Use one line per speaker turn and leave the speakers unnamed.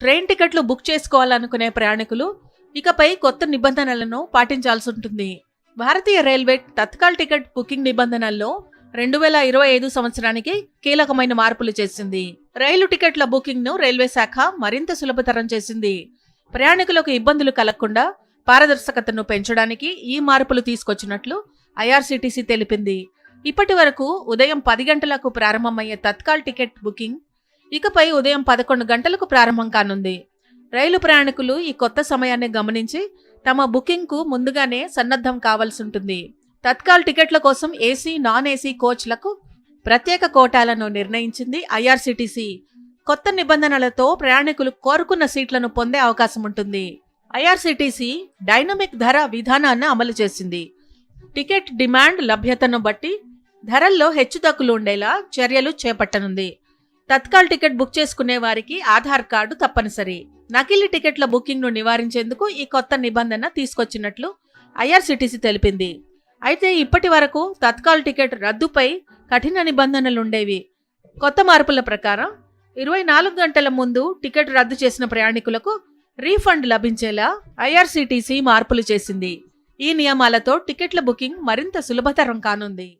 Train టికెట్లు book చేసుకోవాలనుకునే ప్రయాణికులు ఇకపై కొత్త నిబంధనలను పాటించాల్సి ఉంటుంది. భారతీయ రైల్వే తత్కాల్ టికెట్ బుకింగ్ నిబంధనల్లో 2025 సంవత్సరానికి కీలకమైన మార్పులు చేసింది. రైలు టికెట్ల బుకింగ్ ను రైల్వే శాఖ మరింత సులభతరం చేసింది. ప్రయాణికులకు ఇబ్బందులు కలగకుండా పారదర్శకతను పెంచడానికి ఈ మార్పులు తీసుకొచ్చినట్లు ఐఆర్సీటీసీ తెలిపింది. ఇప్పటి వరకు ఉదయం 10 గంటలకు ప్రారంభమయ్యే తత్కాల్ టికెట్ బుకింగ్ ఇకపై ఉదయం 11 గంటలకు ప్రారంభం కానుంది. రైలు ప్రయాణికులు ఈ కొత్త సమయాన్ని గమనించి తమ బుకింగ్కు ముందుగానే సన్నద్ధం కావాల్సి ఉంటుంది. తత్కాల్ టికెట్ల కోసం ఏసీ, నాన్ ఏసీ కోచ్లకు ప్రత్యేక కోటాలను నిర్ణయించింది ఐఆర్సీటీసీ. కొత్త నిబంధనలతో ప్రయాణికులు కోరుకున్న సీట్లను పొందే అవకాశం ఉంటుంది. ఐఆర్సీటీసీ డైనమిక్ ధర విధానాన్ని అమలు చేసింది. టికెట్ డిమాండ్ లభ్యతను బట్టి ధరల్లో హెచ్చుతగ్గులు ఉండేలా చర్యలు చేపట్టనుంది. తత్కాల్ టికెట్ బుక్ చేసుకునే వారికి ఆధార్ కార్డు తప్పనిసరి. నకిలీ టికెట్ల బుకింగ్ ను నివారించేందుకు ఈ కొత్త నిబంధన తీసుకొచ్చినట్లు ఐఆర్సీటీసీ తెలిపింది. అయితే ఇప్పటి వరకు తత్కాల్ టికెట్ రద్దుపై కఠిన నిబంధనలుండేవి. కొత్త మార్పుల ప్రకారం 24 గంటల ముందు టికెట్ రద్దు చేసిన ప్రయాణికులకు రీఫండ్ లభించేలా ఐఆర్సీటీసీ మార్పులు చేసింది. ఈ నియమాలతో టికెట్ల బుకింగ్ మరింత సులభతరం కానుంది.